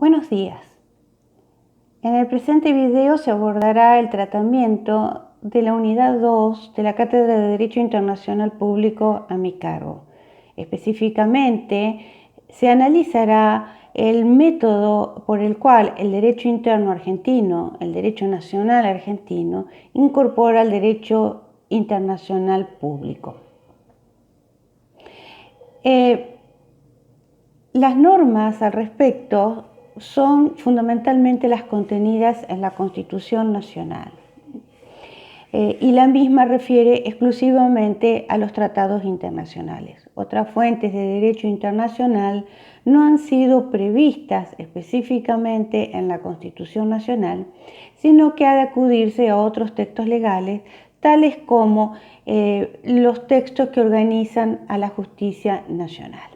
Buenos días. En el presente video se abordará el tratamiento de la unidad 2 de la Cátedra de Derecho Internacional Público a mi cargo. Específicamente, se analizará el método por el cual el derecho interno argentino, el derecho nacional argentino, incorpora el derecho internacional público. Las normas al respecto son fundamentalmente las contenidas en la Constitución Nacional y la misma refiere exclusivamente a los tratados internacionales. Otras fuentes de derecho internacional no han sido previstas específicamente en la Constitución Nacional, sino que ha de acudirse a otros textos legales, tales como los textos que organizan a la justicia nacional.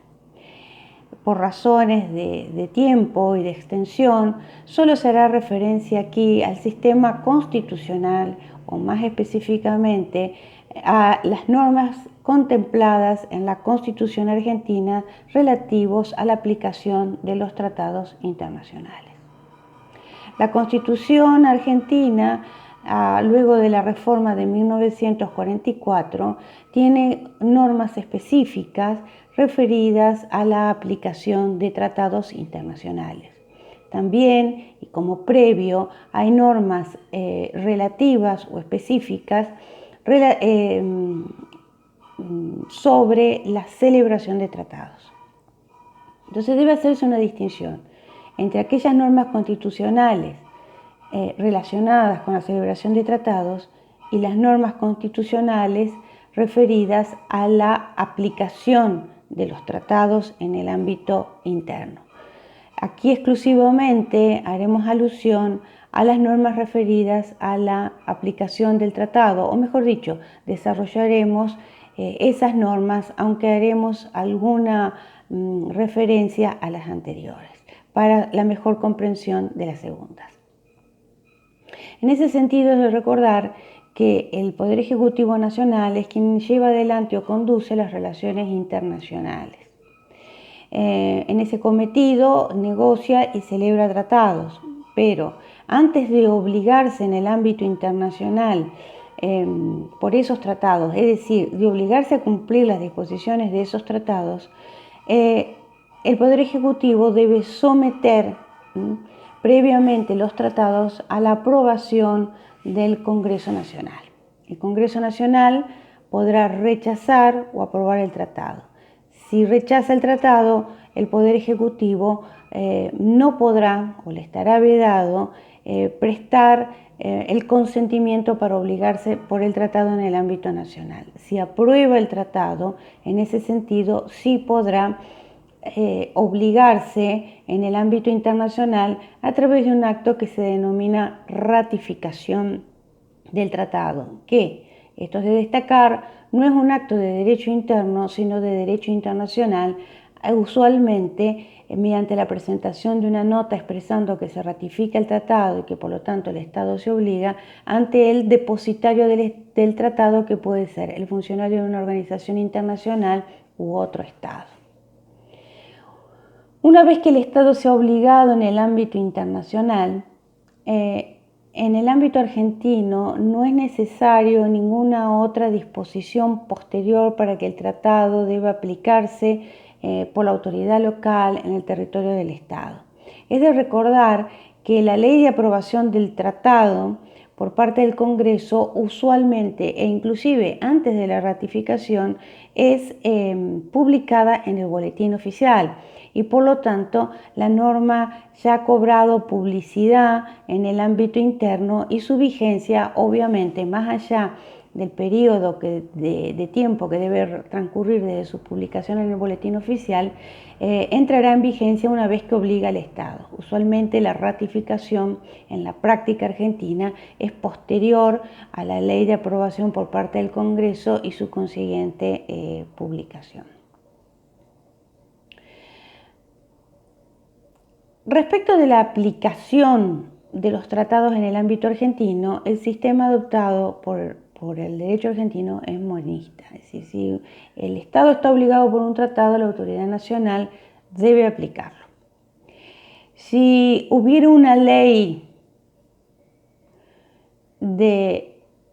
Por razones de tiempo y de extensión, solo se hará referencia aquí al sistema constitucional o más específicamente a las normas contempladas en la Constitución argentina relativos a la aplicación de los tratados internacionales. La Constitución argentina, luego de la reforma de 1944, tiene normas específicas referidas a la aplicación de tratados internacionales. También, y como previo, hay normas relativas o específicas sobre la celebración de tratados. Entonces debe hacerse una distinción entre aquellas normas constitucionales relacionadas con la celebración de tratados y las normas constitucionales referidas a la aplicación de los tratados en el ámbito interno. Aquí exclusivamente haremos alusión a las normas referidas a la aplicación del tratado, o mejor dicho, desarrollaremos esas normas, aunque haremos alguna referencia a las anteriores, para la mejor comprensión de las segundas. En ese sentido es de recordar que el Poder Ejecutivo Nacional es quien lleva adelante o conduce las relaciones internacionales. En ese cometido negocia y celebra tratados, pero antes de obligarse en el ámbito internacional por esos tratados, es decir, de obligarse a cumplir las disposiciones de esos tratados, el Poder Ejecutivo debe someter previamente los tratados a la aprobación del Congreso Nacional. El Congreso Nacional podrá rechazar o aprobar el tratado. Si rechaza el tratado, el Poder Ejecutivo no podrá o le estará vedado prestar el consentimiento para obligarse por el tratado en el ámbito nacional. Si aprueba el tratado, en ese sentido sí podrá obligarse en el ámbito internacional a través de un acto que se denomina ratificación del tratado, que, esto es de destacar, no es un acto de derecho interno, sino de derecho internacional, usualmente mediante la presentación de una nota expresando que se ratifica el tratado y que por lo tanto el Estado se obliga ante el depositario del tratado, que puede ser el funcionario de una organización internacional u otro Estado. Una vez que el Estado se ha obligado en el ámbito internacional, en el ámbito argentino no es necesario ninguna otra disposición posterior para que el tratado deba aplicarse por la autoridad local en el territorio del Estado. Es de recordar que la ley de aprobación del tratado por parte del Congreso usualmente e inclusive antes de la ratificación es publicada en el boletín oficial y por lo tanto la norma ya ha cobrado publicidad en el ámbito interno y su vigencia, obviamente, más allá del periodo de tiempo que debe transcurrir desde su publicación en el boletín oficial, entrará en vigencia una vez que obliga al Estado. Usualmente la ratificación en la práctica argentina es posterior a la ley de aprobación por parte del Congreso y su consiguiente publicación. Respecto de la aplicación de los tratados en el ámbito argentino, el sistema adoptado por el derecho argentino es monista. Es decir, si el Estado está obligado por un tratado, la autoridad nacional debe aplicarlo. Si hubiera una ley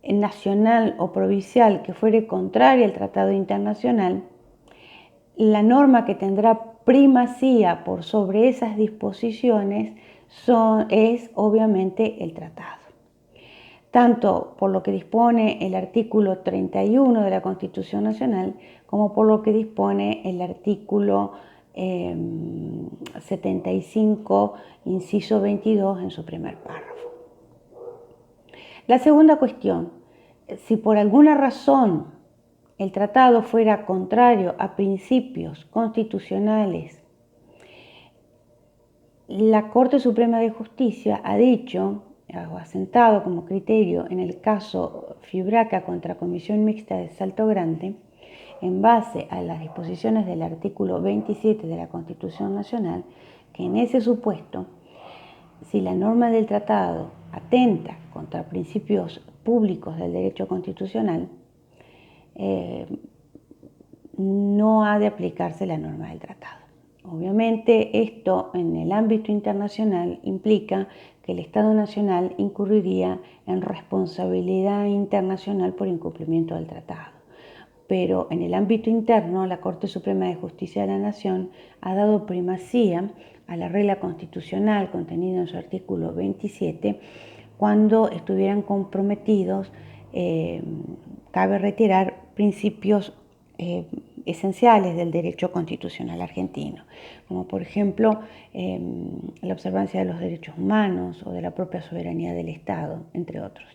nacional o provincial que fuere contraria al tratado internacional, la norma que tendrá primacía por sobre esas disposiciones es obviamente el tratado. Tanto por lo que dispone el artículo 31 de la Constitución Nacional como por lo que dispone el artículo 75, inciso 22 en su primer párrafo. La segunda cuestión, si por alguna razón el tratado fuera contrario a principios constitucionales, la Corte Suprema de Justicia ha dicho o asentado como criterio en el caso Fibraca contra Comisión Mixta de Salto Grande, en base a las disposiciones del artículo 27 de la Constitución Nacional, que en ese supuesto, si la norma del tratado atenta contra principios públicos del derecho constitucional, no ha de aplicarse la norma del tratado. Obviamente esto en el ámbito internacional implica que el Estado Nacional incurriría en responsabilidad internacional por incumplimiento del tratado. Pero en el ámbito interno, la Corte Suprema de Justicia de la Nación ha dado primacía a la regla constitucional contenida en su artículo 27 cuando estuvieran comprometidos, cabe retirar, principios esenciales del derecho constitucional argentino, como por ejemplo la observancia de los derechos humanos o de la propia soberanía del Estado, entre otros.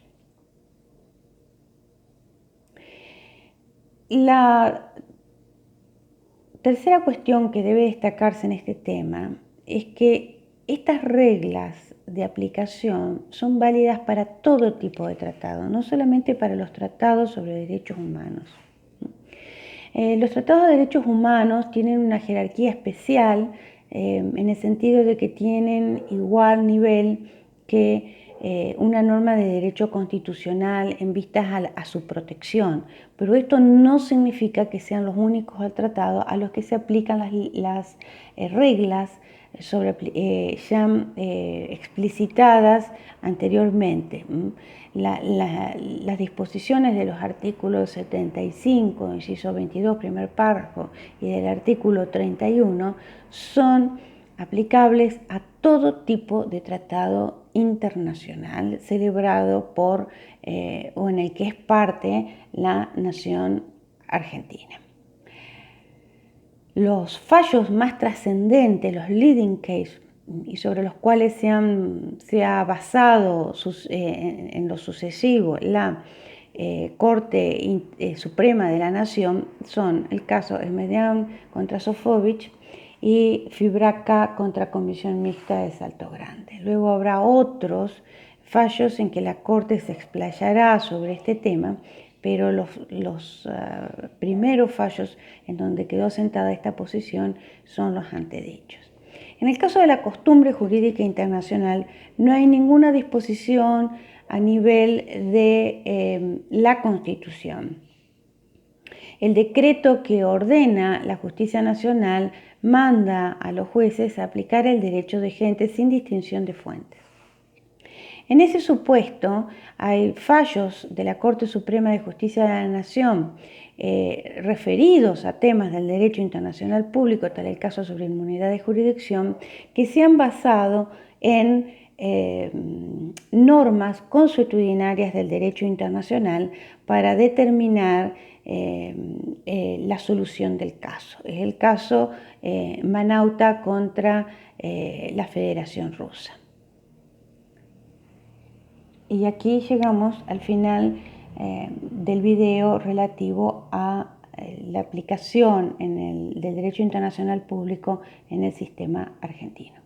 La tercera cuestión que debe destacarse en este tema es que estas reglas de aplicación son válidas para todo tipo de tratado, no solamente para los tratados sobre derechos humanos. Los tratados de derechos humanos tienen una jerarquía especial en el sentido de que tienen igual nivel que una norma de derecho constitucional en vistas a su protección, pero esto no significa que sean los únicos al tratado a los que se aplican las reglas ya explicitadas anteriormente. Las disposiciones de los artículos 75, inciso 22, primer párrafo, y del artículo 31 son aplicables a todo tipo de tratado internacional celebrado por o en el que es parte la nación argentina. Los fallos más trascendentes, los leading cases, y sobre los cuales se ha basado en lo sucesivo la Corte Suprema de la Nación, son el caso Elmedian contra Sofovich y Fibraca contra Comisión Mixta de Salto Grande. Luego habrá otros fallos en que la Corte se explayará sobre este tema, pero los primeros fallos en donde quedó sentada esta posición son los antedichos. En el caso de la costumbre jurídica internacional, no hay ninguna disposición a nivel de la Constitución. El decreto que ordena la justicia nacional manda a los jueces a aplicar el derecho de gente sin distinción de fuentes. En ese supuesto, hay fallos de la Corte Suprema de Justicia de la Nación referidos a temas del derecho internacional público, tal el caso sobre inmunidad de jurisdicción, que se han basado en normas consuetudinarias del derecho internacional para determinar la solución del caso. Es el caso Manauta contra la Federación Rusa. Y aquí llegamos al final del video relativo a la aplicación del derecho internacional público en el sistema argentino.